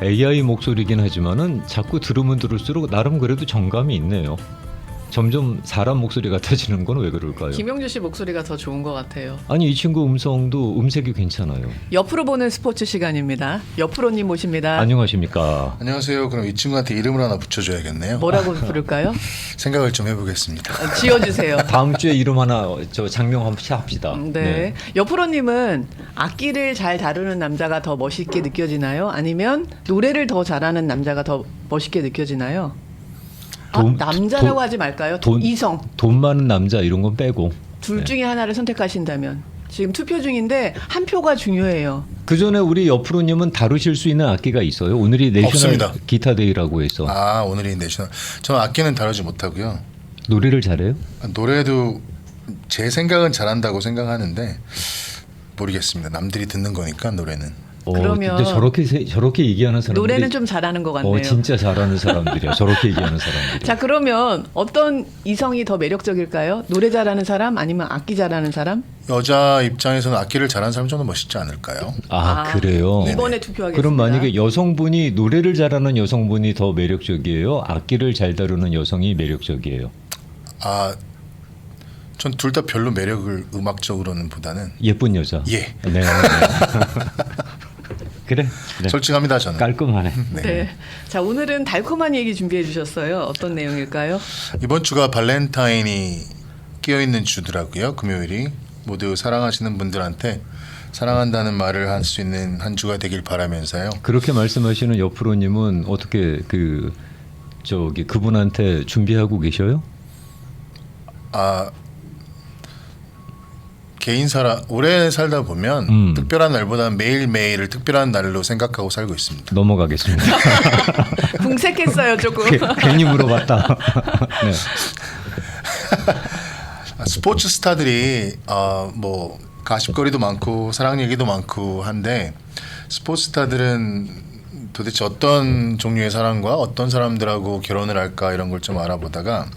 AI 목소리긴 하지만은 자꾸 들으면 들을수록 나름 그래도 정감이 있네요. 점점 사람 목소리 같아지는 건 왜 그럴까요? 김영주 씨 목소리가 더 좋은 것 같아요. 아니 이 친구 음성도 음색이 괜찮아요. 옆으로 보는 스포츠 시간입니다. 옆으로님 모십니다. 안녕하십니까. 안녕하세요. 그럼 이 친구한테 이름을 하나 붙여줘야겠네요. 뭐라고 부를까요? 생각을 좀 해보겠습니다. 지어주세요. 다음 주에 이름 하나 저 장명 한번 합시다. 네. 옆으로님은 악기를 잘 다루는 남자가 더 멋있게 느껴지나요? 아니면 노래를 더 잘하는 남자가 더 멋있게 느껴지나요? 남자라고 하지 말까요? 이성. 돈 많은 남자 이런 건 빼고. 둘 중에 하나를 선택하신다면 지금 투표 중인데 한 표가 중요해요. 그 전에 우리 옆으로님은 다루실 수 있는 악기가 있어요? 오늘이 내셔널 없습니다. 기타 데이라고 해서. 아, 오늘이 내셔널. 저는 악기는 다루지 못하고요. 노래를 잘해요? 노래도 제 생각은 잘한다고 생각하는데 모르겠습니다. 남들이 듣는 거니까 노래는. 그러면 근데 저렇게 얘기하는 사람들이 노래는 좀 잘하는 것 같네요. 진짜 잘하는 사람들이야. 저렇게 얘기하는 사람들이. 자, 그러면 어떤 이성이 더 매력적일까요? 노래 잘하는 사람 아니면 악기 잘하는 사람? 여자 입장에서는 악기를 잘하는 사람이 좀 더 멋있지 않을까요? 그래요? 이번에 투표하겠습니다. 그럼 만약에 여성분이 노래를 잘하는 여성분이 더 매력적이에요? 악기를 잘 다루는 여성이 매력적이에요? 전 둘 다 별로 매력을 음악적으로는 보다는 예쁜 여자. 예. 네. 그래. 솔직합니다 저는. 깔끔하네. 네. 자, 오늘은 달콤한 얘기 준비해 주셨어요. 어떤 내용일까요? 이번 주가 발렌타인이 끼어 있는 주더라고요. 금요일이 모두 사랑하시는 분들한테 사랑한다는 말을 할 수 있는 한 주가 되길 바라면서요. 그렇게 말씀하시는 옆으로님은 어떻게 그분한테 준비하고 계셔요? 개인사라 오래 살다 보면 특별한 날보다 매일매일을 특별한 날로 생각하고 살고 있습니다. 넘어가겠습니다. 궁색했어요, 조금. 괜히 물어봤다. 네. 스포츠 스타들이 뭐 가십거리도 많고 사랑 얘기도 많고 한데 스포츠 스타들은 도대체 어떤 종류의 사람과 어떤 사람들하고 결혼을 할까 이런 걸 좀 알아보다가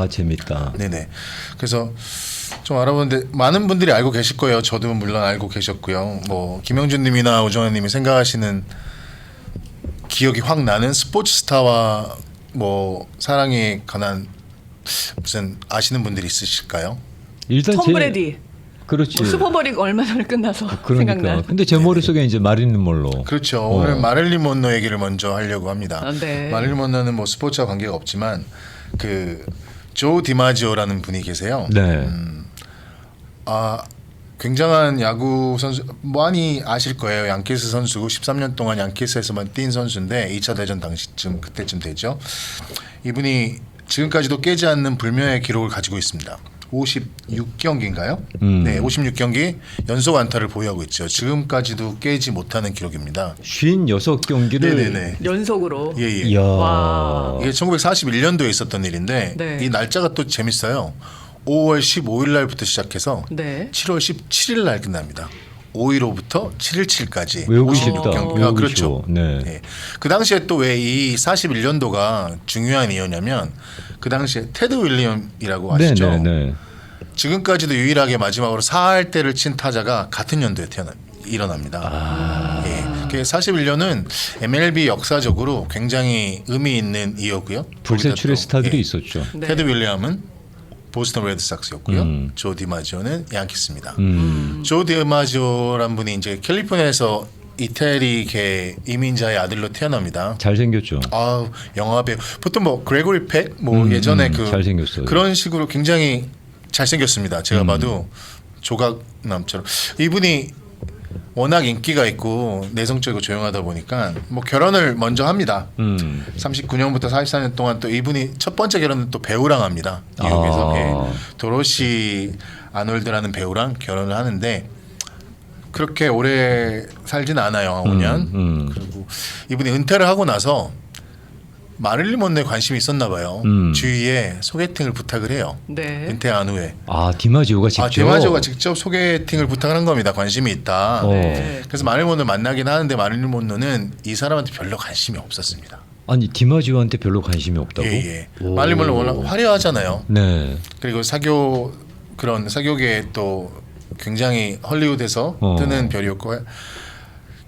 재밌다. 네네. 그래서 좀 알아보는데 많은 분들이 알고 계실 거예요. 저도 물론 알고 계셨고요. 뭐 김영준님이나 오정환님이 생각하시는 기억이 확 나는 스포츠 스타와 뭐 사랑에 관한 무슨 아시는 분들이 있으실까요? 일단 톰 브레디. 그렇지. 뭐 슈퍼볼이 얼마 전에 끝나서 그러니까. 생각나. 근데 제 머릿속에 이제 마릴린 monroe. 그렇죠. 오늘 마릴린 먼로 얘기를 먼저 하려고 합니다. 네. 마릴린 먼로는 뭐 스포츠와 관계가 없지만 그 조 디마지오라는 분이 계세요. 네. 굉장한 야구 선수 많이 아실 거예요. 양키스 선수고 13년 동안 양키스에서만 뛴 선수인데 2차 대전 당시쯤 그때쯤 되죠. 이분이 지금까지도 깨지 않는 불멸의 기록을 가지고 있습니다. 56경기인가요? 네, 56경기 연속 안타를 보유하고 있죠. 지금까지도 깨지 못하는 기록입니다. 56경기를 네네네. 연속으로. 예. 이야. 와. 이게 1941년도에 있었던 일인데 네. 이 날짜가 또 재밌어요. 5월 15일 날부터 시작해서 네. 7월 17일 날 끝납니다. 5.15부터 7.17까지 외우기 쉽다. 외우기 그렇죠. 쉬워. 네. 네. 그 당시에 또 왜 이 41년도가 중요한 이유냐면 그 당시에 테드 윌리엄이라고 아시죠? 네네네. 지금까지도 유일하게 마지막으로 4할대를 친 타자가 같은 연도에 일어납니다. 예. 그 41년은 MLB 역사적으로 굉장히 의미 있는 이유고요. 불세출의 스타들이 예. 있었죠. 네. 테드 윌리엄은 보스턴 레드삭스였고요. 조 디마지오는 양키스입니다. 조 디마지오란 분이 이제 캘리포니아에서 이태리계 이민자의 아들로 태어납니다. 잘생겼죠. 영화 배우. 보통 뭐 그레고리 팩 뭐 예전에 잘생겼어요. 그런 식으로 굉장히 잘생겼습니다. 제가 봐도 조각남처럼. 이분이 워낙 인기가 있고 내성적이고 조용하다 보니까 뭐 결혼을 먼저 합니다. 39년부터 44년 동안 또 이분이 첫 번째 결혼은 또 배우랑 합니다. 뉴욕에서 도로시 아놀드라는 배우랑 결혼을 하는데 그렇게 오래 살진 않아요. 5년. 그리고 이분이 은퇴를 하고 나서 마릴린 먼로에 관심이 있었나 봐요. 주위에 소개팅을 부탁을 해요. 네. 은퇴한 후에. 디마지오가 직접. 디마지오가 직접 소개팅을 부탁을 한 겁니다. 관심이 있다. 네. 그래서 마릴린 먼로를 만나긴 하는데 마릴린 먼로는 이 사람한테 별로 관심이 없었습니다. 아니 디마지오한테 별로 관심이 없다고? 예. 마릴린 먼로 워낙 화려하잖아요. 네. 그리고 사교계 또 굉장히 헐리우드에서 뜨는 별이었고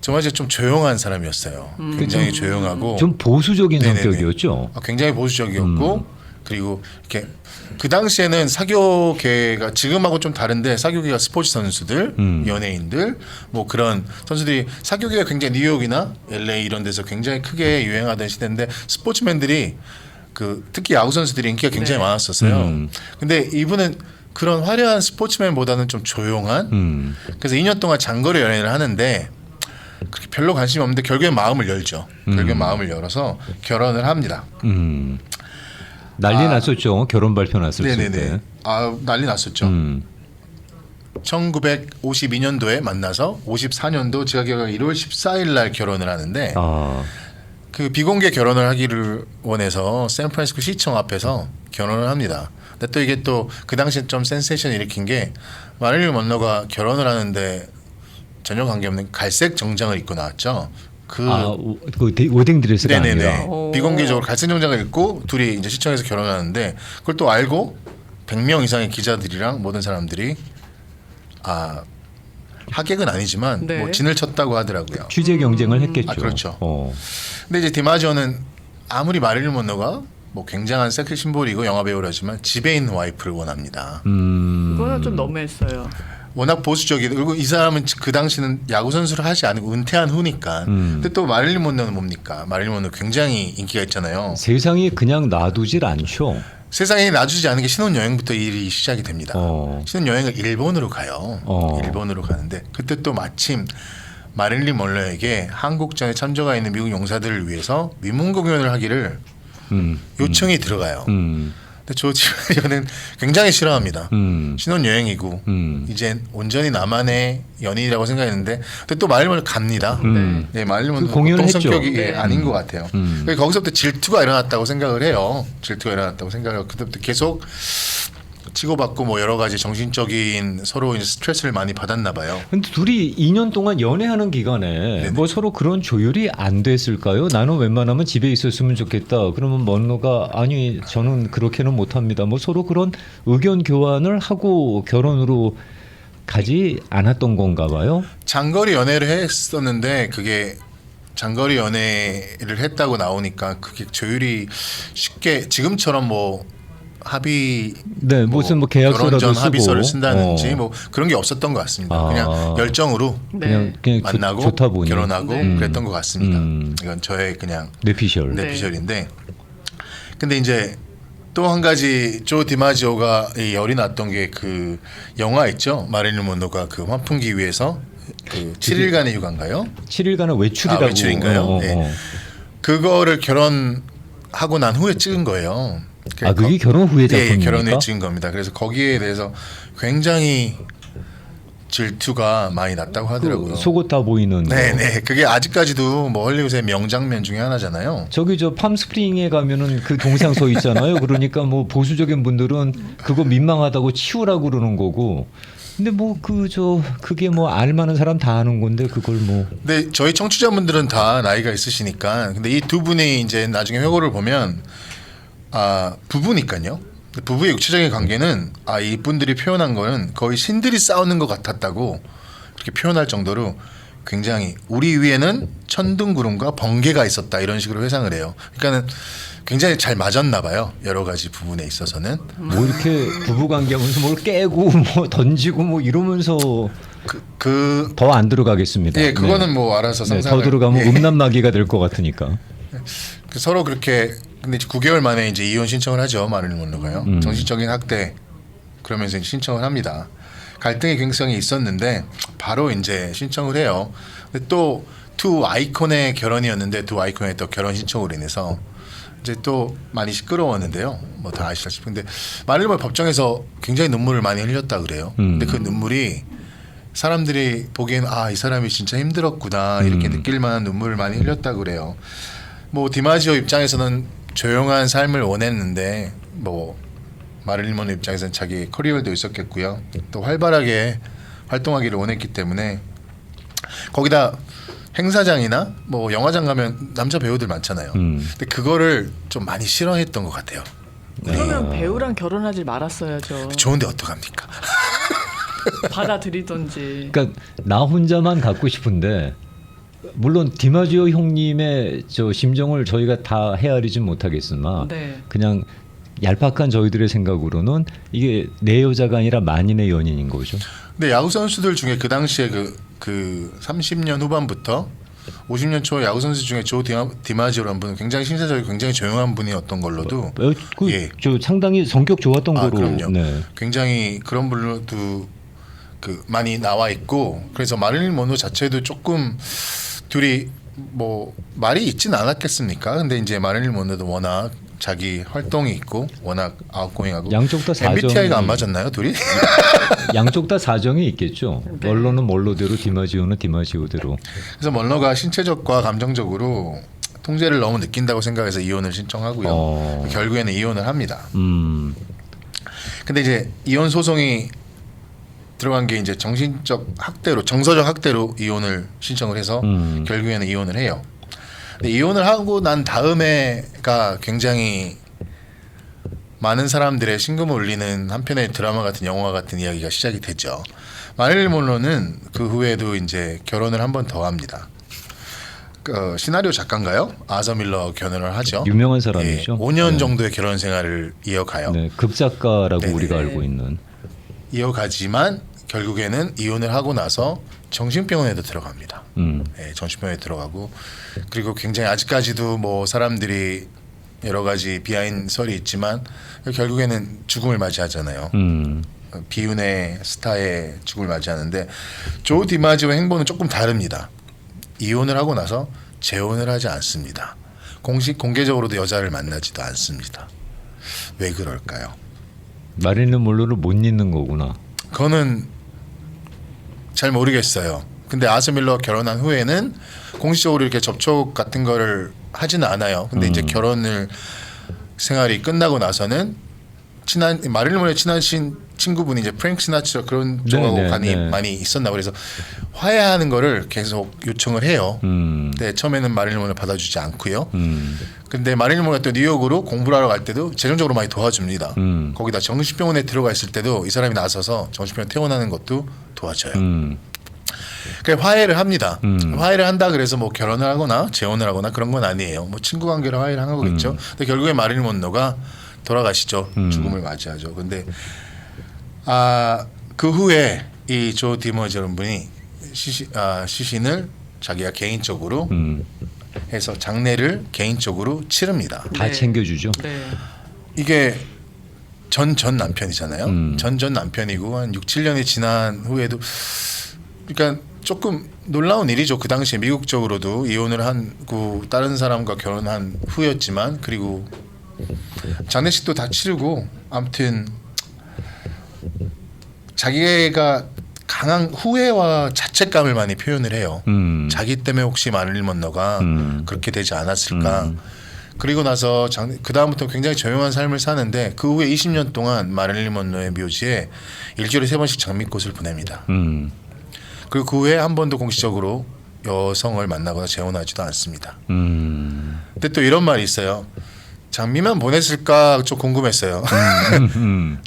정말 좀 조용한 사람이었어요. 굉장히 조용하고 좀 보수적인 네네네. 성격이었죠. 굉장히 보수적이었고 그리고 이렇게 그 당시에는 사교계가 지금하고 좀 다른데 사교계가 스포츠 선수들, 연예인들 뭐 그런 선수들이 사교계가 굉장히 뉴욕이나 LA 이런 데서 굉장히 크게 유행하던 시대인데 스포츠맨들이 그 특히 야구 선수들이 인기가 굉장히 네. 많았었어요. 근데 이분은 그런 화려한 스포츠맨보다는 좀 조용한 그래서 2년 동안 장거리 연애를 하는데 그렇게 별로 관심이 없는데 결국에 마음을 열죠. 결국에 마음을 열어서 결혼을 합니다. 난리 났었죠. 결혼 발표 났을 네네네. 때. 난리 났었죠. 1952년도에 만나서 54년도 제가 기억하기로 1월 14일 날 결혼을 하는데 그 비공개 결혼을 하기를 원해서 샌프란시스코 시청 앞에서 결혼을 합니다. 근데 또 이게 또 그 당시에 좀 센세이션 일으킨 게 마릴린 먼로가 결혼을 하는데 전혀 관계없는 갈색 정장을 입고 나왔죠. 그 웨딩 드레스가 네네네. 아니라. 비공개적으로 갈색 정장을 입고 둘이 이제 시청에서 결혼하는데 그걸 또 알고 100명 이상의 기자들이랑 모든 사람들이 하객은 아니지만 네. 뭐 진을 쳤다고 하더라고요. 취재 경쟁을 했겠죠. 그렇죠. 근데 이제 디마지오는 아무리 마릴린 먼로가 뭐 굉장한 섹스 심볼이고 영화 배우라지만 집에 있는 와이프를 원합니다. 그거는 좀 너무했어요. 워낙 보수적이고 그리고 이 사람은 그 당시는 야구 선수를 하지 않고 은퇴한 후니까. 근데 또 마릴린 먼로는 뭡니까? 마릴린 먼로 굉장히 인기가 있잖아요. 세상이 그냥 놔두질 않죠. 세상에 놔주지 않은 게 신혼여행부터 일이 시작이 됩니다. 신혼여행을 일본으로 가요. 일본으로 가는데 그때 또 마침 마릴린 먼로에게 한국전에 참전가 있는 미국 용사들을 위해서 위문 공연을 하기를 요청이 들어가요. 근데 조지는 굉장히 싫어합니다. 신혼여행이고 이제 온전히 나만의 연인이라고 생각했는데 근데 또 마릴린 먼로 갑니다. 네, 마릴린 먼로 공연을 보통 했죠. 성격이 네. 아닌 것 같아요. 거기서부터 질투가 일어났다고 생각을 해요. 질투가 일어났다고 생각을 하고 그때부터 계속 치고받고 뭐 여러 가지 정신적인 서로 이제 스트레스를 많이 받았나 봐요. 근데 둘이 2년 동안 연애하는 기간에 네네. 뭐 서로 그런 조율이 안 됐을까요? 나는 웬만하면 집에 있었으면 좋겠다. 그러면 먼로가 아니 저는 그렇게는 못합니다. 뭐 서로 그런 의견 교환을 하고 결혼으로 가지 않았던 건가 봐요. 장거리 연애를 했었는데 그게 장거리 연애를 했다고 나오니까 그게 조율이 쉽게 지금처럼 뭐 합의 네, 무슨 뭐 계약서라도 결혼 전 쓰고 합의서를 쓴다든지 뭐 그런 게 없었던 것 같습니다. 그냥 열정으로 네. 그냥 만나고 좋다 보니 결혼하고 그랬던 것 같습니다. 이건 저의 그냥 뇌피셜. 네. 뇌피셜인데 근데 이제 또 한 가지 조 디마지오가 이 열이 났던 게 그 영화 있죠. 마릴린 먼로가 그 환풍기 위에서 그 7일간의 휴가인가요? 7일간의 외출이라고. 외출인가요? 네. 그거를 결혼하고 난 후에 찍은 거예요. 그게 결혼 후의 작품입니까? 예, 결혼 후에 찍은 겁니다. 그래서 거기에 대해서 굉장히 질투가 많이 났다고 하더라고요. 속옷 다 보이는. 네네. 그게 아직까지도 뭐 헐리우드의 명장면 중에 하나잖아요. 저기 저 팜스프링에 가면은 그 동상서 있잖아요. 그러니까 뭐 보수적인 분들은 그거 민망하다고 치우라고 그러는 거고. 근데 뭐 그게 뭐 알만한 사람 다 아는 건데 그걸 뭐. 근데 저희 청취자분들은 다 나이가 있으시니까 근데 이 두 분이 이제 나중에 회고를 보면 부부니까요. 부부의 육체적인 관계는 이분들이 표현한 거는 거의 신들이 싸우는 것 같았다고 그렇게 표현할 정도로 굉장히 우리 위에는 천둥구름과 번개가 있었다 이런 식으로 회상을 해요. 그러니까는 굉장히 잘 맞았나 봐요. 여러 가지 부분에 있어서는. 뭐 이렇게 부부 관계하면서 뭘 깨고 뭐 던지고 뭐 이러면서 더 안 들어가겠습니다. 예, 그거는 뭐 알아서 상상을. 더 들어가면 예. 음란마귀가 될 것 같으니까. 서로 그렇게 근데 이제 9개월 만에 이제 이혼 신청을 하죠. 마릴린 먼로가요. 정신적인 학대 그러면서 이제 신청을 합니다. 갈등의 굉장히 있었는데 바로 이제 신청을 해요. 근데 또 두 아이콘의 결혼이었는데 두 아이콘의 또 결혼 신청으로 인해서 이제 또 많이 시끄러웠는데요. 뭐 다 아시다시피 근데 마릴린 먼로 법정에서 굉장히 눈물을 많이 흘렸다 그래요. 근데 그 눈물이 사람들이 보기에는 이 사람이 진짜 힘들었구나 이렇게 느낄 만한 눈물을 많이 흘렸다 그래요. 뭐 디마지오 입장에서는 조용한 삶을 원했는데 뭐 마릴린 먼로 입장에서는 자기 커리어도 있었겠고요. 또 활발하게 활동하기를 원했기 때문에 거기다 행사장이나 뭐 영화장 가면 남자 배우들 많잖아요. 근데 그거를 좀 많이 싫어했던 것 같아요. 그러면 배우랑 결혼하지 말았어야죠. 좋은데 어떡합니까? 받아들이던지. 그러니까 나 혼자만 갖고 싶은데 물론 디마지오 형님의 저 심정을 저희가 다 헤아리진 못하겠으나 네. 그냥 얄팍한 저희들의 생각으로는 이게 내 여자가 아니라 만인의 연인인 거죠. 근데 야구 선수들 중에 그 당시에 그 30년 후반부터 50년 초 야구 선수 중에 조 디마지오라는 분은 굉장히 신사적이고 굉장히 조용한 분이었던 걸로도 그, 예. 저 상당히 성격 좋았던 거로. 그럼요. 네. 굉장히 그런 분로도 그 많이 나와 있고 그래서 마릴린 먼로 자체도 조금 둘이 뭐 말이 있진 않았겠습니까? 근데 이제 마릴린 먼로도 워낙 자기 활동이 있고 워낙 아웃고잉하고 양쪽 다 사정이 MBTI가 안 맞았나요, 둘이? 양쪽 다 사정이 있겠죠. 네. 멀로는 멀로대로 디마지오는 디마지오대로. 그래서 먼로가 신체적과 감정적으로 통제를 너무 느낀다고 생각해서 이혼을 신청하고요. 결국에는 이혼을 합니다. 근데 이제 이혼 소송이 들어간 게 이제 정신적 학대로 정서적 학대로 이혼을 신청을 해서 결국에는 이혼을 해요. 근데 이혼을 하고 난 다음에가 굉장히 많은 사람들의 심금을 울리는 한편의 드라마 같은 영화 같은 이야기가 시작이 되죠. 마릴린 먼로는 그 후에도 이제 결혼을 한 번 더 합니다. 시나리오 작가인가요? 아서 밀러 결혼을 하죠. 유명한 사람이죠. 5년 네. 정도의 결혼 생활을 이어가요. 네, 극작가라고 네네. 우리가 알고 있는. 이어가지만 결국에는 이혼을 하고 나서 정신병원에도 들어갑니다. 네, 정신병원에 들어가고 그리고 굉장히 아직까지도 뭐 사람들이 여러 가지 비하인 설이 있지만 결국에는 죽음을 맞이하잖아요. 비운의 스타의 죽음을 맞이하는데 조 디마지오 행보는 조금 다릅니다. 이혼을 하고 나서 재혼을 하지 않습니다. 공개적으로도 여자를 만나지도 않습니다. 왜 그럴까요? 마릴린 먼로를 못 잊는 거구나. 그거는 잘 모르겠어요. 근데 아서 밀러와 결혼한 후에는 공식적으로 이렇게 접촉 같은 거를 하지는 않아요. 근데 이제 결혼을 생활이 끝나고 나서는 마릴린 먼로의 친한 친구분이 이제 프랭크 시나트라 그런 쪽하고 많이 있었나 그래서 화해하는 거를 계속 요청을 해요. 근데 처음에는 마릴린 먼로 받아주지 않고요. 근데 마릴린 먼로가 또 뉴욕으로 공부를 하러 갈 때도 재정적으로 많이 도와줍니다. 거기다 정신병원에 들어가 있을 때도 이 사람이 나서서 정신병원 퇴원하는 것도 도와줘요. 그래 화해를 합니다. 화해를 한다 그래서 뭐 결혼을 하거나 재혼을 하거나 그런 건 아니에요. 뭐 친구 관계로 화해를 한 거겠죠. 근데 결국에 마릴린 먼로가 돌아가시죠. 죽음을 맞이하죠. 근데 그 후에 이 조 디마지오 분이 시신을 자기가 개인적으로 해서 장례를 개인적으로 치릅니다. 다 네. 챙겨주죠. 네. 이게 전 남편이잖아요. 전 남편이고 한 6, 7년이 지난 후에도 그러니까 조금 놀라운 일이죠. 그 당시에 미국적으로도 이혼을 하고 다른 사람과 결혼한 후였지만 그리고 장례식도 다 치르고 아무튼 자기가 강한 후회와 자책감을 많이 표현을 해요. 자기 때문에 혹시 마릴린 먼로가 그렇게 되지 않았을까. 그리고 나서 그 다음부터 굉장히 조용한 삶을 사는데 그 후에 20년 동안 마릴린 먼로의 묘지에 일주일에 3번씩 장미꽃을 보냅니다. 그리고 그 후에 한 번도 공식적으로 여성을 만나거나 재혼하지도 않습니다. 근데 또 이런 말이 있어요. 장미만 보냈을까 좀 궁금했어요.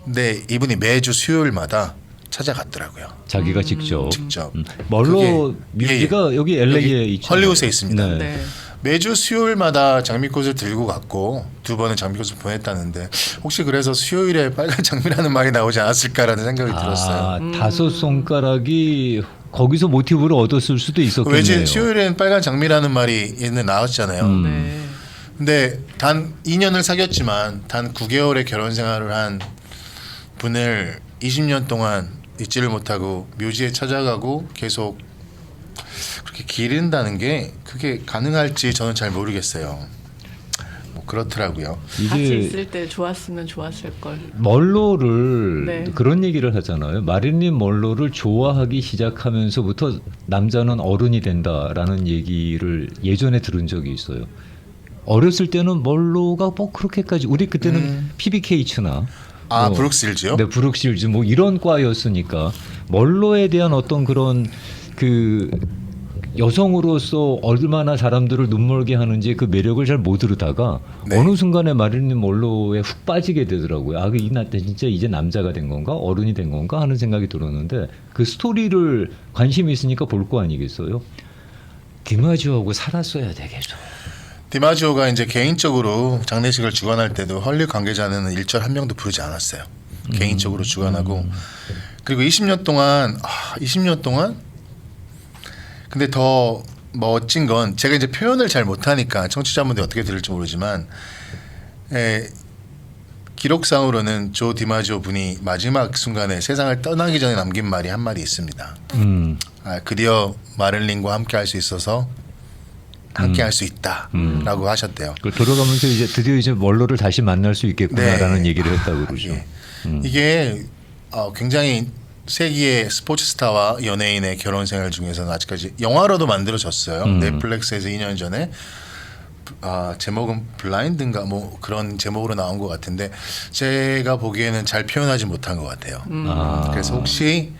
근데 이분이 매주 수요일마다 찾아갔더라고요. 자기가 직접. 그게- 멀로 뮤지가 여기 LA에 있죠. 헐리우드에 있습니다. 네. 네. 매주 수요일마다 장미꽃을 들고 갔고 2번은 장미꽃을 보냈다는데 혹시 그래서 수요일에 빨간 장미라는 말이 나오지 않았을까라는 생각이 들었어요. 다섯 손가락이 거기서 모티브를 얻었을 수도 있었겠네요. 왜지 수요일엔 빨간 장미라는 말이 얘는 나왔잖아요. 네. 근데 단 2년을 사귀었지만 단 9개월의 결혼 생활을 한 분을 20년 동안 잊지를 못하고 묘지에 찾아가고 계속 그렇게 기른다는 게 그게 가능할지 저는 잘 모르겠어요. 뭐 그렇더라고요. 같이 이게 있을 때 좋았으면 좋았을 걸. 멀로를 네. 그런 얘기를 하잖아요. 마릴린 멀로를 좋아하기 시작하면서부터 남자는 어른이 된다라는 얘기를 예전에 들은 적이 있어요. 어렸을 때는 멀로가 뭐 그렇게까지 우리 그때는 PBK츠나 브룩실즈요? 네, 브룩실즈 뭐 이런 과였으니까 멀로에 대한 어떤 그런 그 여성으로서 얼마나 사람들을 눈멀게 하는지 그 매력을 잘 못 들으다가 네. 어느 순간에 마릴린 먼로에 훅 빠지게 되더라고요. 이 나 진짜 이제 남자가 된 건가 어른이 된 건가 하는 생각이 들었는데 그 스토리를 관심이 있으니까 볼 거 아니겠어요. 디마지오하고 살았어야 되겠어. 디마지오가 이제 개인적으로 장례식을 주관할 때도 헐리우드 관계자는 일절 한 명도 부르지 않았어요. 개인적으로 주관하고 그리고 20년 동안 근데 더 멋진 건 제가 이제 표현을 잘 못하니까 청취자분들이 어떻게 들을지 모르지만 기록상으로는 조 디마지오 분이 마지막 순간에 세상을 떠나기 전에 남긴 말이 한 말이 있습니다. 드디어 마릴린과 함께 할 수 있어서 함께 할 수 있다라고 하셨대요. 돌아가면서 이제 드디어 이제 멀로를 다시 만날 수 있겠구나라는 얘기를 했다고 그러죠. 이게 굉장히 세기의 스포츠 스타와 연예인의 결혼 생활 중에서는 아직까지 영화로도 만들어졌어요. 넷플릭스에서 2년 전에 제목은 블라인드인가 뭐 그런 제목으로 나온 것 같은데 제가 보기에는 잘 표현하지 못한 것 같아요. 그래서 혹시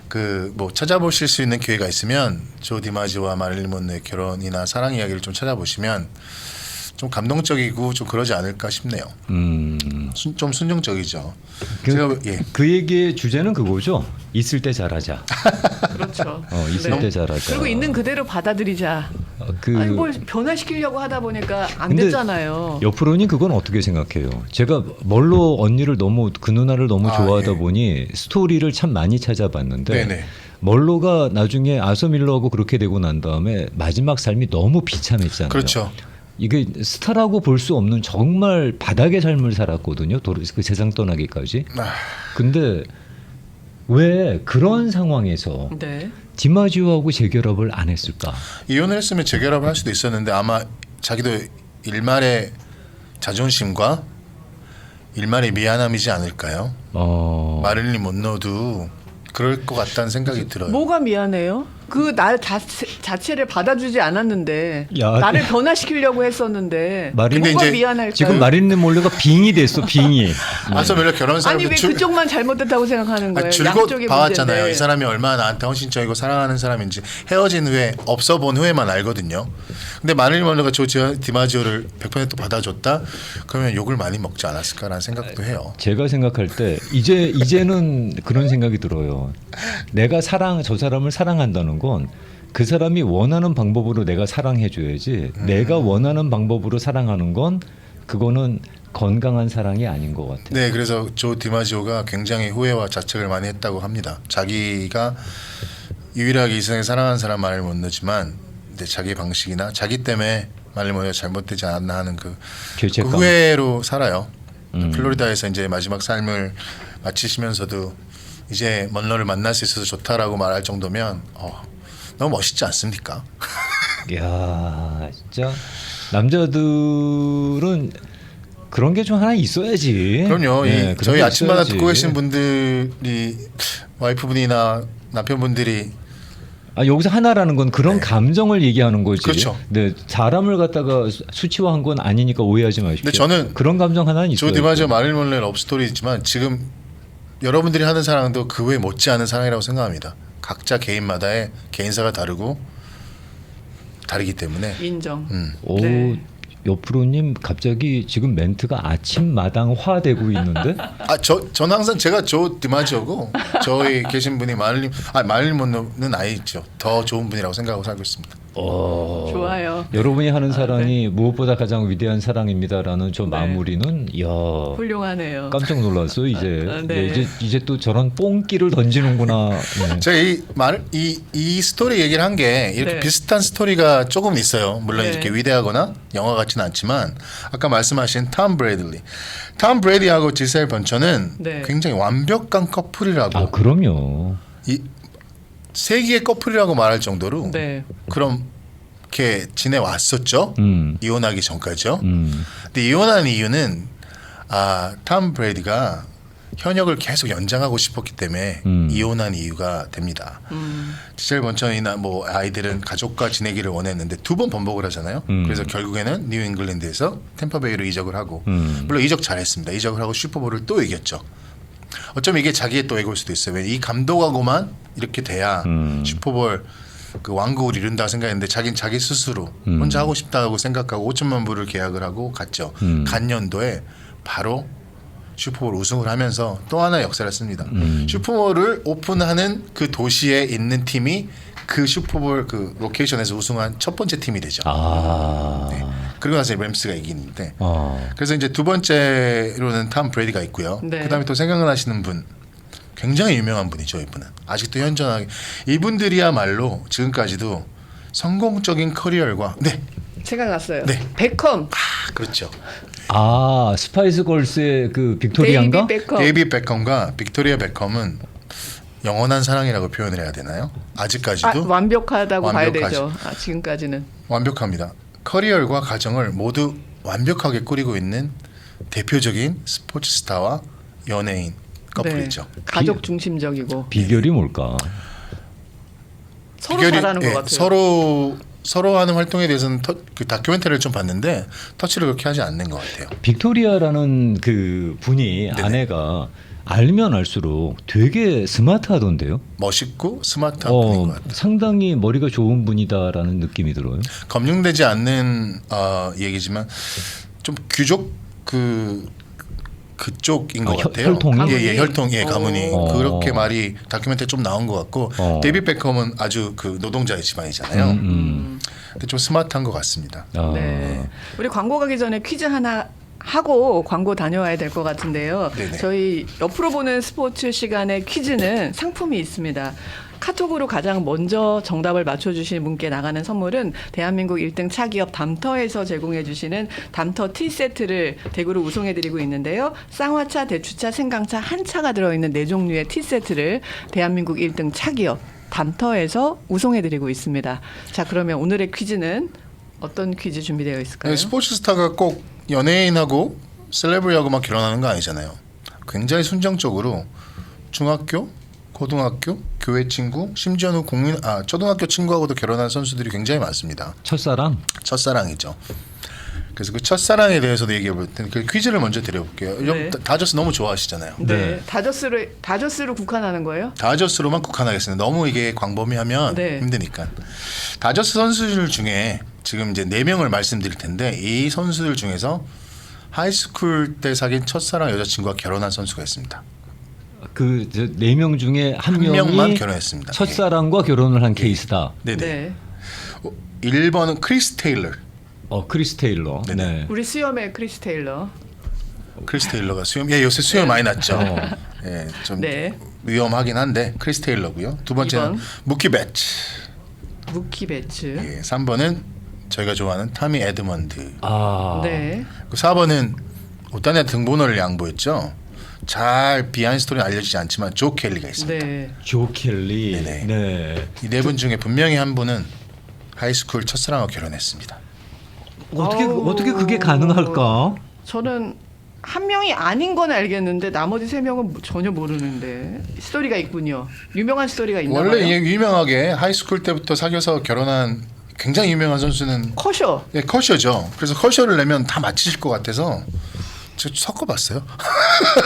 그 뭐 찾아보실 수 있는 기회가 있으면 조 디마지오와 마릴린 먼로의 결혼이나 사랑 이야기를 좀 찾아보시면 좀 감동적이고 좀 그러지 않을까 싶네요. 좀 순정적이죠. 그 얘기의 주제는 그거죠. 있을 때 잘하자. 그렇죠. 있을 때 잘하자. 그리고 있는 그대로 받아들이자. 아니 뭘 변화시키려고 하다 보니까 안 됐잖아요. 옆으로는 그건 어떻게 생각해요? 제가 멀로 언니를 너무 그 누나를 너무 좋아하다 보니 스토리를 참 많이 찾아봤는데 네네. 멀로가 나중에 아서 밀러하고 그렇게 되고 난 다음에 마지막 삶이 너무 비참했잖아요. 그렇죠. 이게 스타라고 볼 수 없는 정말 바닥의 삶을 살았거든요. 그 세상 떠나기까지. 근데 왜 그런 상황에서 디마지오하고 재결합을 안 했을까? 이혼을 했으면 재결합을 할 수도 있었는데 아마 자기도 일말의 자존심과 일말의 미안함이지 않을까요? 마릴린 먼로도 그럴 것 같다는 생각이 들어요. 뭐가 미안해요? 그 나 자체를 받아주지 않았는데 나를 변화시키려고 했었는데 뭐가 미안할까요? 지금 마릴린 먼로가 빙이 됐어. 빙이. 아서 밀러 결혼 사람도 아니 왜 그쪽만 잘못됐다고 생각하는 거예요? 줄곧 양쪽의 봐왔잖아요. 문제인데. 이 사람이 얼마나 나한테 헌신적이고 사랑하는 사람인지 헤어진 후에 없어 본 후에만 알거든요. 근데 마릴린 먼로가 조 디마지오를 100% 받아줬다? 그러면 욕을 많이 먹지 않았을까라는 생각도 해요. 제가 생각할 때 이제는 그런 생각이 들어요. 내가 저 사람을 사랑한다는 건 그 사람이 원하는 방법으로 내가 사랑해줘야지 내가 원하는 방법으로 사랑하는 건 그거는 건강한 사랑이 아닌 것 같아요. 네, 그래서 조 디마지오가 굉장히 후회와 자책을 많이 했다고 합니다. 자기가 유일하게 이 세상에 사랑하는 사람 마릴린 먼로지만 자기 방식이나 자기 때문에 마릴린 먼로가 잘못되지 않았나 하는 그 후회로 살아요. 플로리다에서 이제 마지막 삶을 마치시면서도 이제 먼로를 만날 수 있어서 좋다라고 말할 정도면 너무 멋있지 않습니까? 이야 진짜 남자들은 그런 게 좀 하나 있어야지. 그럼요. 네, 저희 아침마다 듣고 계신 분들이 와이프분이나 남편분들이 여기서 하나라는 건 그런 감정을 얘기하는 거지. 그렇죠. 네, 사람을 갖다가 수치화한 건 아니니까 오해하지 마십시오. 근데 저는 그런 감정 하나는 있어요. 조 디마지오 마릴린 먼로의 러브스토리지만 지금 여러분들이 하는 사랑도 그 외에 못지않은 사랑이라고 생각합니다. 각자 개인마다의 개인사가 다르기 때문에 인정. 네. 옆으로님 갑자기 지금 멘트가 아침마당화 되고 있는데? 전 항상 제가 조 디마지오고 저희 계신 분이 마릴린 먼로는 아니죠. 더 좋은 분이라고 생각하고 살고 있습니다. 좋아요. 여러분이 하는 사랑이 무엇보다 가장 위대한 사랑입니다라는 저 마무리는 이야 훌륭하네요. 깜짝 놀랐어 이제. 이제 또 저런 뽕기를 던지는구나. 네. 제가 이 스토리 얘기를 한 게 이렇게 비슷한 스토리가 조금 있어요. 물론 이렇게 위대하거나 영화 같지는 않지만 아까 말씀하신 톰 브레디하고 지셀 번처는 굉장히 완벽한 커플이라고. 그럼요. 세기의 커플이라고 말할 정도로 그렇게 지내왔었죠. 이혼하기 전까지요. 근데 이혼한 이유는 톰 브레디가 현역을 계속 연장하고 싶었기 때문에 이혼한 이유가 됩니다. 지셀 번처이나 뭐 아이들은 가족과 지내기를 원했는데 2번 번복을 하잖아요. 그래서 결국에는 뉴 잉글랜드에서 템파베이로 이적을 하고 물론 이적 잘했습니다. 이적을 하고 슈퍼볼을 또 이겼죠. 어쩌면 이게 자기의 또 에고일 수도 있어요. 이 감독하고만 이렇게 돼야 슈퍼볼 그 왕국을 이룬다 생각했는데 자기는 자기 스스로 혼자 하고 싶다고 생각하고 5천만 불을 계약을 하고 갔죠. 간 연도에 바로 슈퍼볼 우승을 하면서 또 하나의 역사를 씁니다. 슈퍼볼을 오픈하는 그 도시에 있는 팀이 그 슈퍼볼 그 로케이션에서 우승한 첫 번째 팀이 되죠. 아. 그리고 나서 램스가 이기는데 아. 그래서 이제 두 번째로는 탐 브레이디가 있고요. 네. 그다음에 또 생각을 하시는 분 굉장히 유명한 분이죠. 이분은 아직도 현존하게 이분들이야말로 지금까지도 성공적인 커리어과 생각났어요. 네. 베컴, 그렇죠. 아, 스파이스 걸스의 그 빅토리아인가? 데이비 베컴. 데이비 베컴과 빅토리아 베컴은 영원한 사랑이라고 표현을 해야 되나요? 아직까지도 완벽하다고 봐야 완벽하죠. 되죠. 지금까지는. 완벽합니다. 커리어와 가정을 모두 완벽하게 꾸리고 있는 대표적인 스포츠 스타와 연예인 커플이죠. 네. 가족 중심적이고 비결이 뭘까? 서로 잘하는 것 예, 같아요. 서로 하는 활동에 대해서는 그 다큐멘터리를 좀 봤는데 터치를 그렇게 하지 않는 것 같아요. 빅토리아라는 그 분이 네네. 아내가 알면 알수록 되게 스마트하던데요. 멋있고 스마트한 분인 것 같아요. 상당히 머리가 좋은 분이다라는 느낌이 들어요. 검증되지 않는 얘기지만 좀 귀족 그쪽인 것 같아요. 혈통이? 예, 혈통, 예, 가문이 어. 그렇게 말이 다큐멘터리 좀 나온 것 같고 데이비 베컴은 아주 그 노동자의 집안이잖아요. 근데 좀 스마트한 것 같습니다. 아. 네. 우리 광고 가기 전에 퀴즈 하나 하고 광고 다녀와야 될 것 같은데요. 네네. 저희 옆으로 보는 스포츠 시간에 퀴즈는 상품이 있습니다. 카톡으로 가장 먼저 정답을 맞춰주신 분께 나가는 선물은 대한민국 1등 차기업 담터에서 제공해 주시는 담터 티세트를 댁으로 우송해드리고 있는데요. 쌍화차, 대추차, 생강차 한 차가 들어있는 4종류의 티세트를 대한민국 1등 차기업 담터에서 우송해드리고 있습니다. 자, 그러면 오늘의 퀴즈는 어떤 퀴즈 준비되어 있을까요? 네, 스포츠 스타가 꼭 연예인하고 셀레브리하고만 결혼하는 거 아니잖아요. 굉장히 순정적으로 중학교, 고등학교, 교회 친구, 심지어는 초등학교 친구하고도 결혼한 선수들이 굉장히 많습니다. 첫사랑? 첫사랑이죠. 그래서 그 첫사랑에 대해서도 얘기해 볼 텐데 그 퀴즈를 먼저 드려볼게요. 네. 다저스 너무 좋아하시잖아요. 네. 다저스로 국한하는 거예요? 다저스로만 국한하겠습니다. 너무 이게 광범위하면 네. 힘드니까. 다저스 선수들 중에 지금 이제 4명을 말씀드릴 텐데 이 선수들 중에서 하이스쿨 때 사귄 첫사랑 여자친구와 결혼한 선수가 있습니다. 그 4명 중에 한 명만 명이 결혼했습니다. 첫사랑과 결혼을 한 케이스다. 네네. 네. 1번은 크리스 테일러. 크리스 테일러. 네네. 네. 우리 수염의 크리스 테일러. 크리스 테일러가 수염, 예, 요새 수염 많이 났죠. 어. 예, 좀 네. 위험하긴 한데 크리스 테일러고요. 두 번째는 2번. 무키 배츠. 무키 배츠. 예, 3번은 저희가 좋아하는 타미 에드먼드. 아. 네. 그 4번은 오타니아 등번호를 양보했죠. 잘 비하인드 스토리는 알려지지 않지만 조 켈리가 있습니다. 네. 조 켈리. 네네. 네. 이 4분 중에 분명히 한 분은 하이스쿨 첫사랑과 결혼했습니다. 어떻게 그게 가능할까? 저는 한 명이 아닌 건 알겠는데 나머지 3명은 전혀 모르는데 스토리가 있군요. 유명한 스토리가 있나 원래 봐요. 유명하게 하이스쿨 때부터 사귀어서 결혼한 굉장히 유명한 선수는 커쇼. 예, 커셔죠. 그래서 커셔를 내면 다 맞히실 것 같아서 제가 섞어봤어요.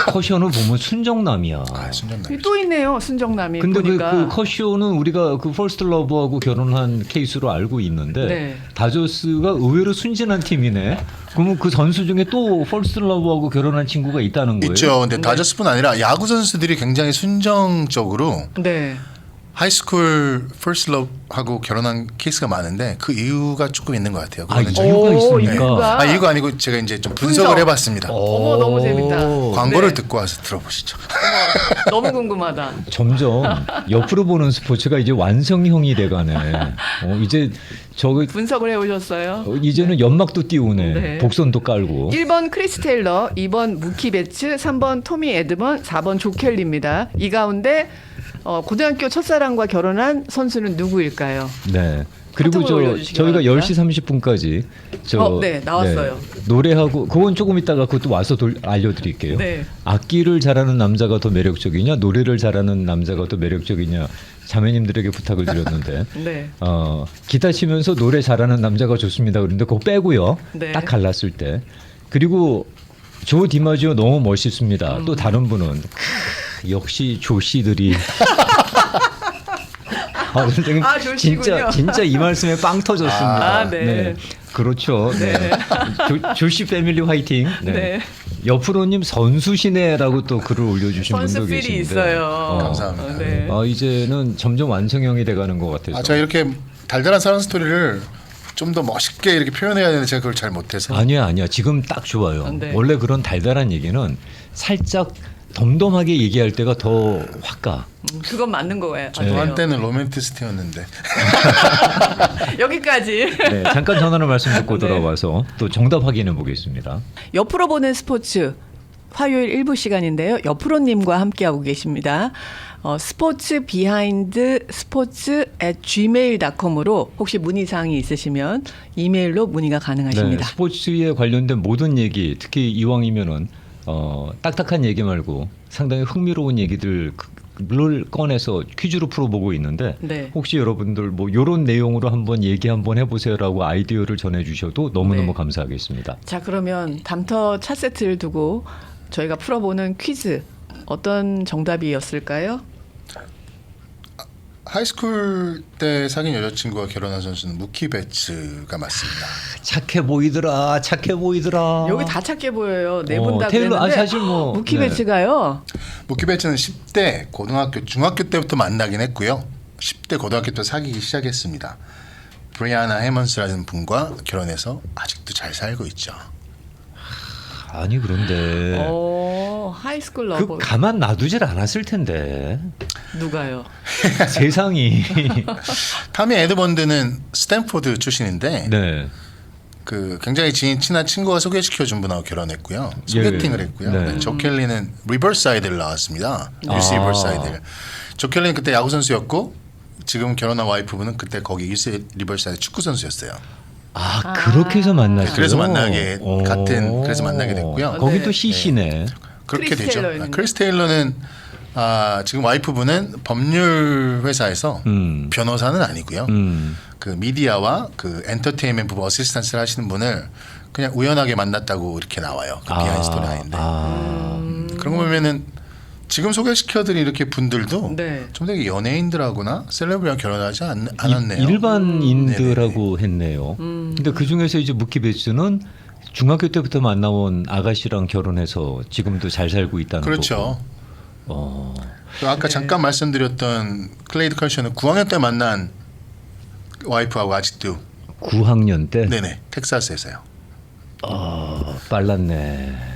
커쇼는 보면 순정남이야. 순정남. 또 있네요. 순정남이 근데 보니까. 그 커쇼는 우리가 그 퍼스트 러브하고 결혼한 케이스로 알고 있는데 네. 다저스가 의외로 순진한 팀이네. 그러면 그 선수 중에 또 퍼스트 러브하고 결혼한 친구가 있다는 거예요? 있죠. 근데 다저스뿐 아니라 야구 선수들이 굉장히 순정적으로 네. 하이스쿨 퍼스트 러브하고 결혼한 케이스가 많은데 그 이유가 조금 있는 것 같아요. 아, 그거는 좀- 이유가 오, 있습니까? 이유가? 이유가 아니고 제가 이제 좀 분석을 분석. 해봤습니다. 어머, 너무 재밌다. 광고를 네. 듣고 와서 들어보시죠. 너무 궁금하다. 점점 옆으로 보는 스포츠가 이제 완성형이 돼가네. 이제 저기 분석을 해오셨어요. 이제는 연막도 띄우네. 네. 복선도 깔고. 1번 크리스 테일러, 2번 무키 배츠, 3번 토미 에드먼, 4번 조 켈리입니다. 이 가운데 고등학교 첫사랑과 결혼한 선수는 누구일까요? 네. 그리고 카톡으로 올려주시기 저희가 바랍니다. 10시 30분까지 네, 나왔어요. 노래하고 그건 조금 이따가 그것도 와서 알려드릴게요. 네. 악기를 잘하는 남자가 더 매력적이냐, 노래를 잘하는 남자가 더 매력적이냐, 자매님들에게 부탁을 드렸는데 네. 기타 치면서 노래 잘하는 남자가 좋습니다. 그런데 그거 빼고요. 네. 딱 갈랐을 때. 그리고 조 디마지오 너무 멋있습니다. 또 다른 분은 역시 조 씨들이 선생님 아, 조씨군요. 진짜 이 말씀에 빵 터졌습니다. 아, 네. 그렇죠. 네. 조씨 패밀리 화이팅. 네. 네. 옆으로님 선수시네라고 또 글을 올려주신 분도 선수 필이 계신데. 있어요. 감사합니다. 네. 이제는 점점 완성형이 돼가는 것 같아서. 제가 이렇게 달달한 사랑 스토리를 좀 더 멋있게 이렇게 표현해야 되는데 제가 그걸 잘 못해서. 아니야. 지금 딱 좋아요. 네. 원래 그런 달달한 얘기는 살짝 덤덤하게 얘기할 때가 더 확 가. 그건 맞는 거예요. 저도 한때는 로맨티스트였는데. 여기까지. 네, 잠깐 전하는 말씀 듣고 네. 돌아와서 또 정답 확인해 보겠습니다. 옆으로 보는 스포츠 화요일 일부 시간인데요. 옆으로님과 함께하고 계십니다. 스포츠 비하인드 스포츠 @gmail.com으로 혹시 문의사항이 있으시면 이메일로 문의가 가능하십니다. 네, 스포츠에 관련된 모든 얘기, 특히 이왕이면은 딱딱한 얘기 말고 상당히 흥미로운 얘기들을 꺼내서 퀴즈로 풀어보고 있는데 네. 혹시 여러분들 뭐 이런 내용으로 한번 얘기 한번 해보세요라고 아이디어를 전해주셔도 너무너무 네. 감사하겠습니다. 자, 그러면 담터 차 세트를 두고 저희가 풀어보는 퀴즈 어떤 정답이었을까요? 하이스쿨 때 사귄 여자친구와 결혼한 선수는 무키 베츠가 맞습니다. 착해 보이더라. 여기 다 착해 보여요. 네 분 다 테일러, 그랬는데 사실 뭐 무키 네. 베츠가요. 무키 베츠는 10대 고등학교 중학교 때부터 만나긴 했고요. 10대 고등학교 때 사귀기 시작했습니다. 브리아나 해먼스라는 분과 결혼해서 아직도 잘 살고 있죠. 아니 그런데 하이스쿨 그 러버 가만 놔두질 않았을 텐데 누가요? 세상이 타미 에드먼드는 스탠포드 출신인데 네. 그 굉장히 친한 친구가 소개시켜 준 분하고 결혼했고요. 소개팅을 했고요. 네. 네, 조 켈리는 리버사이드를 나왔습니다. UC 리버사이드. 조 켈리는 그때 야구 선수였고 지금 결혼한 와이프분은 그때 거기 UC 리버사이드 축구 선수였어요. 그렇게 해서 만났어요. 그래서 그래서 만나게 됐고요. 거기 네. 또 CC네. 그렇게 크리스 되죠. 테일러는. 크리스 테일러는 지금 와이프분은 법률 회사에서 변호사는 아니고요. 그 미디어와 그 엔터테인먼트 부분 어시스턴트를 하시는 분을 그냥 우연하게 만났다고 이렇게 나와요. 그 비하인드 스토리 아닌데. 그런 거 보면은 지금 소개시켜드린 이렇게 분들도 네. 좀 되게 연예인들하고나 셀레브리랑 결혼하지 않았네요. 일반인들하고 했네요. 근데 그 중에서 이제 무키 베츠는 중학교 때부터 만나온 아가씨랑 결혼해서 지금도 잘 살고 있다는 그렇죠. 거고. 또 아까 잠깐 말씀드렸던 클레이드 컬셔는 9학년 때 만난 와이프하고 아직도 9학년 때. 네네 텍사스에서요. 빨랐네.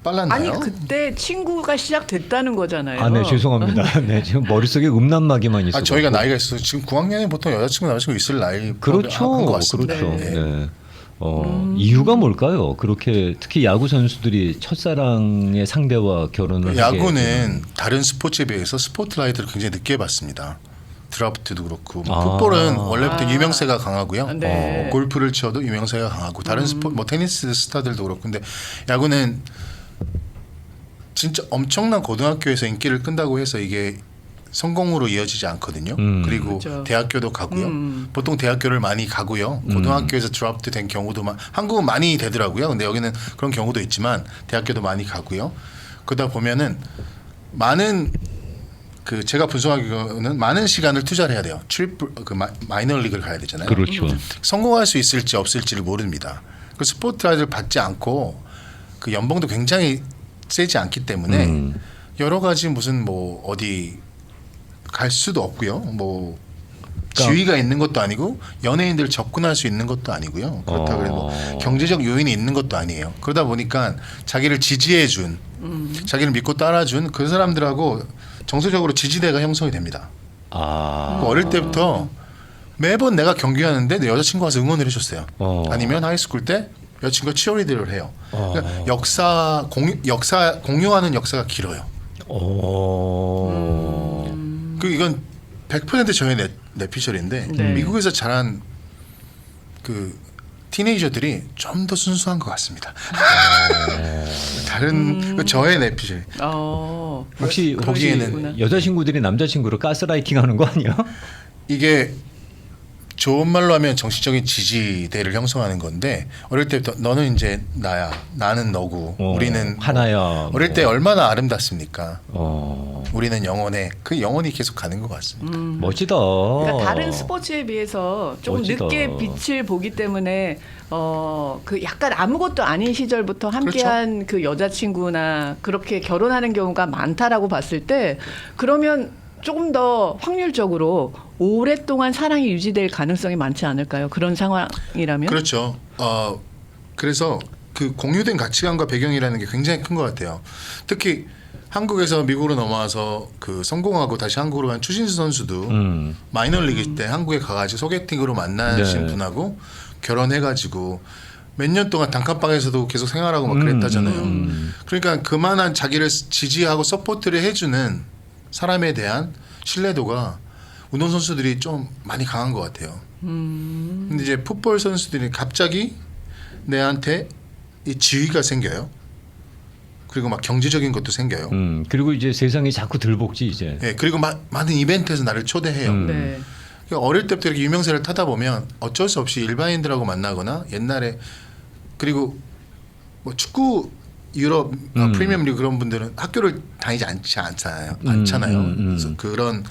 빨랐나요? 아니 그때 친구가 시작됐다는 거잖아요. 아, 네, 죄송합니다. 네, 지금 머릿속에 음란마귀만 있어요. 저희가 나이가 있어서 지금 9학년에 보통 여자친구 남자친구 있을 나이 그렇죠. 한것 같습니다. 그렇죠. 네. 네. 이유가 뭘까요? 그렇게 특히 야구 선수들이 첫사랑의 상대와 결혼을 하게 야구는 되는. 다른 스포츠에 비해서 스포트라이트를 굉장히 늦게 받습니다. 드라프트도 그렇고 아. 풋볼은 원래부터 유명세가 강하고요. 네. 골프를 쳐도 유명세가 강하고 다른 스포츠 뭐 테니스 스타들도 그렇고 근데 야구는 진짜 엄청난 고등학교에서 인기를 끈다고 해서 이게 성공으로 이어지지 않거든요. 그리고 그렇죠. 대학교도 가고요. 보통 대학교를 많이 가고요. 고등학교에서 드랍트 된 경우도 한국은 많이 되더라고요. 근데 여기는 그런 경우도 있지만 대학교도 많이 가고요. 그러다 보면은 많은 제가 분석하기로는 많은 시간을 투자를 해야 돼요. 마이너 리그를 가야 되잖아요. 그렇죠. 성공할 수 있을지 없을지를 모릅니다. 그 스포트라이트를 받지 않고 그 연봉도 굉장히 세지 않기 때문에 여러 가지 무슨 뭐 어디 갈 수도 없고요. 뭐 지위가 있는 것도 아니고 연예인들 접근할 수 있는 것도 아니고요. 그렇다고 해서 뭐 경제적 요인이 있는 것도 아니에요. 그러다 보니까 자기를 지지해준, 자기를 믿고 따라준 그 사람들하고 정서적으로 지지대가 형성이 됩니다. 어릴 때부터 매번 내가 경기하는데 내 여자친구가 와서 응원을 해줬어요. 아니면 하이스쿨 때 여자친구가 치어리더를 해요. 그러니까 공유하는 역사가 길어요. 이건 100% 저의 내피셜인데 네. 미국에서 자란 그 티네이저들이 좀 더 순수한 것 같습니다. 다른 저의 내피셜. 혹시 보기에는 여자친구들이 남자친구를 가스라이팅하는 거 아니야? 이게 좋은 말로 하면 정신적인 지지대를 형성하는 건데 어릴 때부터 너는 이제 나야, 나는 너고, 우리는 하나야. 어릴 때 얼마나 아름답습니까? 어, 우리는 영원해. 그 영원히 계속 가는 것 같습니다. 멋지다. 그러니까 다른 스포츠에 비해서 조금 멋지다. 늦게 빛을 보기 때문에 그 약간 아무것도 아닌 시절부터 함께한 그 여자친구나 그렇게 결혼하는 경우가 많다라고 봤을 때 그러면 조금 더 확률적으로 오랫동안 사랑이 유지될 가능성이 많지 않을까요? 그런 상황이라면? 그렇죠. 그래서 그 공유된 가치관과 배경이라는 게 굉장히 큰 것 같아요. 특히 한국에서 미국으로 넘어와서 그 성공하고 다시 한국으로 간 추신수 선수도 마이너리그 때 한국에 가가지고 소개팅으로 만나신 네. 분하고 결혼해가지고 몇 년 동안 단칸방에서도 계속 생활하고 막 그랬다잖아요. 그러니까 그만한 자기를 지지하고 서포트를 해주는 사람에 대한 신뢰도가 운동선수들이 좀 많이 강한 것 같아요. 근데 이제 풋볼 선수들이 갑자기 내한테 이 지위가 생겨요. 그리고 막 경제적인 것도 생겨요. 그리고 이제 세상이 자꾸 들볶지 이제. 예, 그리고 많은 이벤트에서 나를 초대해요. 네. 그러니까 어릴 때부터 이렇게 유명세를 타다 보면 어쩔 수 없이 일반인들하고 만나거나 옛날에 그리고 뭐 축구 유럽 프리미엄리그 그런 분들은 학교를 다니지 않잖아요. 그래서 그런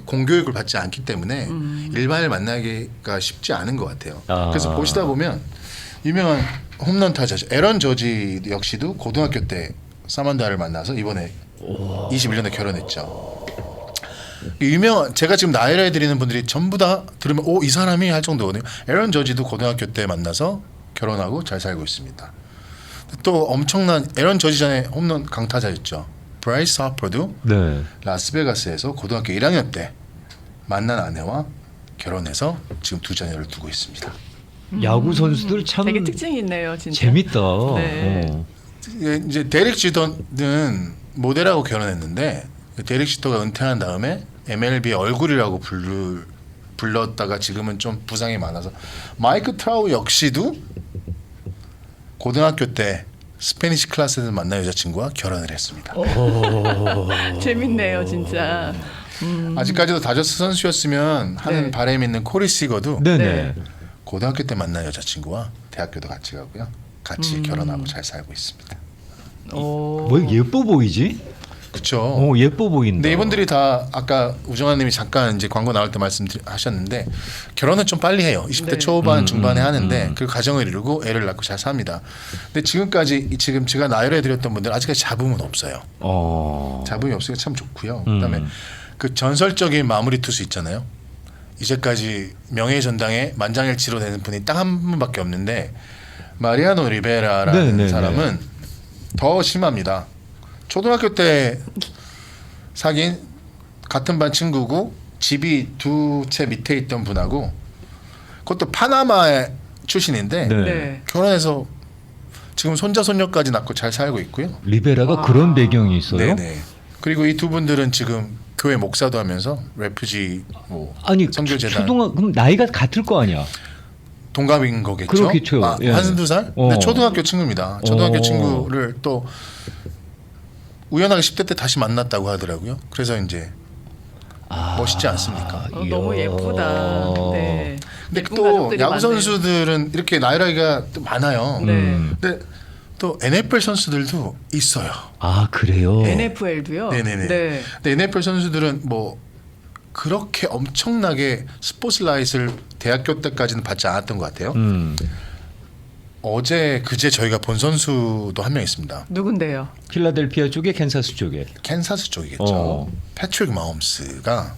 공교육을 받지 않기 때문에 일반인을 만나기가 쉽지 않은 것 같아요. 아. 그래서 보시다 보면 유명한 홈런 타자죠. 에런 저지 역시도 고등학교 때 사만다를 만나서 이번에 21년에 결혼했죠. 유명한 제가 지금 나열해 드리는 분들이 전부 다 들으면 오 이 사람이 할 정도거든요. 에런 저지도 고등학교 때 만나서 결혼하고 잘 살고 있습니다. 또 엄청난 에런 저지 전에 홈런 강타자였죠. 브라이스 하퍼도 네. 라스베가스에서 고등학교 1학년 때 만난 아내와 결혼해서 지금 두 자녀를 두고 있습니다. 야구 선수들 참 되게 특징이 있네요, 진짜. 재밌다. 네. 이제 데릭 지더는 모델하고 결혼했는데 데릭 지더가 은퇴한 다음에 MLB의 얼굴이라고 불렀다가 지금은 좀 부상이 많아서 마이크 트라우 역시도 고등학교 때 스페니시 클래스에서 만난 여자친구와 결혼을 했습니다. 재밌네요, 진짜. 아직까지도 다저스 선수였으면 하는 네. 바람이 있는 코리 시거도 네네. 네. 고등학교 때 만난 여자친구와 대학교도 같이 가고요. 같이 결혼하고 잘 살고 있습니다. 오. 뭐 예뻐 보이지? 그렇죠. 예뻐 보인다. 근데 이분들이 다 아까 우정아님이 잠깐 이제 광고 나올 때 말씀하셨는데 결혼은 좀 빨리 해요. 20대 네. 초반 중반에 하는데 그 가정을 이루고 애를 낳고 잘 삽니다. 근데 지금까지 지금 제가 나열해드렸던 분들 아직까지 잡음은 없어요. 잡음이 없으니까 참 좋고요. 그다음에 그 전설적인 마무리 투수 있잖아요. 이제까지 명예의 전당에 만장일치로 되는 분이 딱 한 분밖에 없는데 마리아노 리베라라는 네, 네, 사람은 더 심합니다. 초등학교 때 사귄 같은 반 친구고 집이 두 채 밑에 있던 분하고 그것도 파나마 출신인데 네. 네. 결혼해서 지금 손자 손녀까지 낳고 잘 살고 있고요. 리베라가 그런 배경이 있어요? 네네. 그리고 이 두 분들은 지금 교회 목사도 하면서 레퓨지 뭐 아니 선교재단 그럼 나이가 같을 거 아니야? 동갑인 거겠죠. 그렇겠죠. 예. 한두 살? 근데 초등학교 친구입니다. 초등학교 친구를 또 우연하게 10대 때 다시 만났다고 하더라고요. 그래서 이제 멋있지 않습니까? 너무 예쁘다. 네. 근데 예쁜 또 가족들이 야구 많네요. 선수들은 이렇게 나이가 또 많아요. 네. 근데 또 NFL 선수들도 있어요. 아 그래요? NFL도요. 네네네. 네. 근데 NFL 선수들은 뭐 그렇게 엄청나게 스포트라이트를 대학교 때까지는 받지 않았던 것 같아요. 어제 그제 저희가 본 선수도 한 명 있습니다. 누군데요? 필라델피아 쪽에 캔사스 쪽에. 캔사스 쪽이겠죠. 패트릭 마홈스가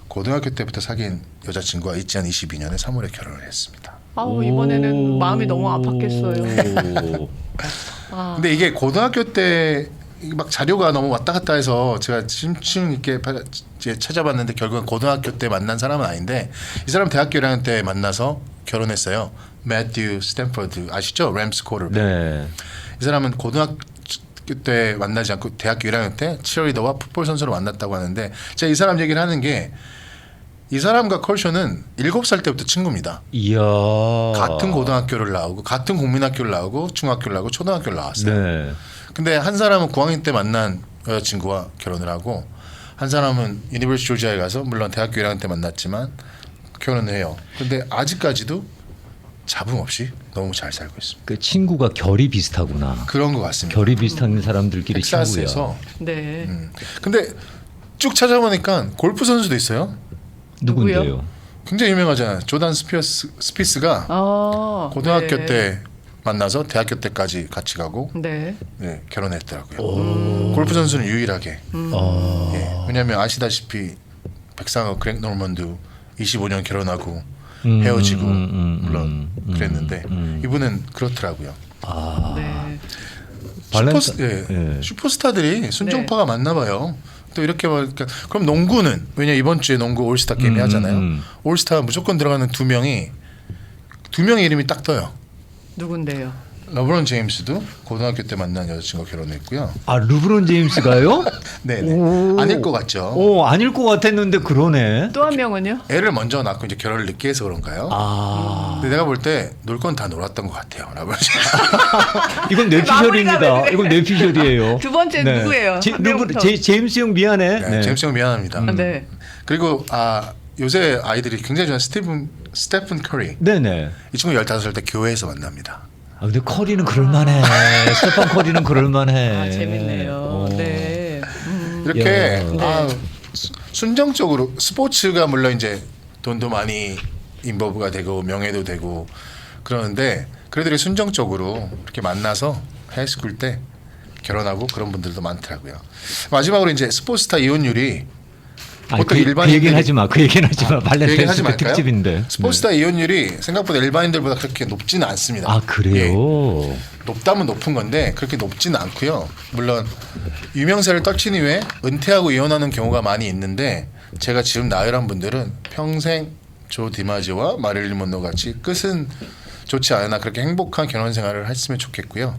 고등학교 때부터 사귄 여자친구와 2022년에 3월에 결혼을 했습니다. 아우 이번에는 마음이 너무 아팠겠어요. 근데 이게 고등학교 때 막 자료가 너무 왔다 갔다 해서 제가 심층 있게 이제 찾아봤는데 결국은 고등학교 때 만난 사람은 아닌데 이 사람 대학교 1학년 때 만나서 결혼했어요. 매튜 스탠퍼드 아시죠? 램스 코르백. 네. 이 사람은 고등학교 때 만나지 않고 대학교 1학년 때 치어리더와 풋볼 선수로 만났다고 하는데 제가 이 사람 얘기를 하는 게 이 사람과 컬쇼는 7살 때부터 친구입니다. 이야. 같은 고등학교를 나오고 같은 국민학교를 나오고 중학교를 나오고 초등학교를 나왔어요. 네. 근데 한 사람은 9학년 때 만난 여자친구와 결혼을 하고 한 사람은 유니버시티 조지아에 가서 물론 대학교 1학년 때 만났지만 결혼해요. 근데 아직까지도 잡음 없이 너무 잘 살고 있습니다. 그 친구가 결이 비슷하구나. 그런 것 같습니다. 결이 비슷한 사람들끼리 친구야. 텍사스에서. 네. 근데 쭉 찾아보니까 골프 선수도 있어요. 누군데요? 누구요? 굉장히 유명하잖아요. 조단 스피스가 고등학교 네. 때 만나서 대학교 때까지 같이 가고 네. 네, 결혼했더라고요. 골프 선수는 유일하게. 예, 왜냐하면 아시다시피 백상호 그렉 노먼도 25년 결혼하고 헤어지고 물론 그랬는데 이분은 그렇더라고요. 네. 슈퍼스타들이 순종파가 맞나 봐요. 또 이렇게 보니까 그럼 농구는 왜냐 이번 주에 농구 올스타 게임이 하잖아요. 올스타 무조건 들어가는 두 명의 이름이 딱 떠요. 누군데요? 러브론 제임스도 고등학교 때 만난 여자친구 결혼했고요. 아 르브론 제임스가요? 네네. 아닐 것 같죠. 오 아닐 것 같았는데 그러네. 또 한 명은요? 애를 먼저 낳고 이제 결혼을 늦게 해서 그런가요? 아 근데 내가 볼 때 놀 건 다 놀았던 것 같아요. 러브론 이건 뇌피셜입니다. 마무리가 왜 그래? 이건 뇌피셜이에요. 두 번째 누구예요? 한 명부터. 제임스 형 미안해. 네, 제임스 형 미안합니다. 네. 그리고 요새 아이들이 굉장히 좋아하는 스테픈 커리. 네네. 이 친구 15살 때 교회에서 만납니다. 아 근데 커리는 그럴만해. 스테판 커리는 그럴만해. 아 재밌네요. 네. 이렇게 야. 순정적으로 스포츠가 물론 이제 돈도 많이 인버브가 되고 명예도 되고 그러는데 그래도 이렇게 순정적으로 이렇게 만나서 하이스쿨 때 결혼하고 그런 분들도 많더라고요. 마지막으로 이제 스포츠스타 이혼율이 보통 그 얘기는 하지 마. 그 얘기는 하지 마. 그 얘기는 하지 발렌타인스 말까요? 특집인데. 스포츠스타 이혼율이 생각보다 일반인들보다 그렇게 높지는 않습니다. 아 그래요. 예. 높다면 높은 건데 그렇게 높지는 않고요. 물론 유명세를 떨친 이후에 은퇴하고 이혼하는 경우가 많이 있는데 제가 지금 나열한 분들은 평생 조 디마지오와 마릴린 먼로 같이 끝은 좋지 않으나 그렇게 행복한 결혼 생활을 했으면 좋겠고요.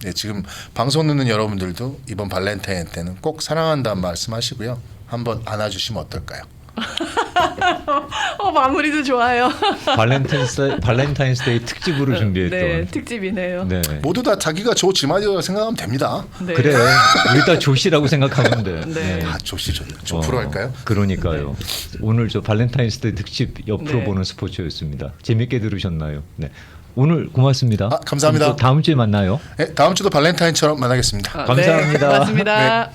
네, 지금 방송 듣는 여러분들도 이번 발렌타인 때는 꼭 사랑한다는 말씀하시고요. 한번 안아주시면 어떨까요? 마무리도 좋아요. 발렌타인스데이 특집으로 준비했던. 네, 특집이네요. 네. 모두 다 자기가 조 디마지오라고 생각하면 됩니다. 네. 그래. 우리 다 조씨라고 생각하면 돼. 네. 다 조씨 조 프로 할까요? 그러니까요. 오늘 저 발렌타인스데이 특집 옆으로 네. 보는 스포츠였습니다. 재밌게 들으셨나요? 네. 오늘 고맙습니다. 감사합니다. 또 다음 주에 만나요. 네, 다음 주도 발렌타인처럼 만나겠습니다. 감사합니다. 네, 고맙습니다. 네.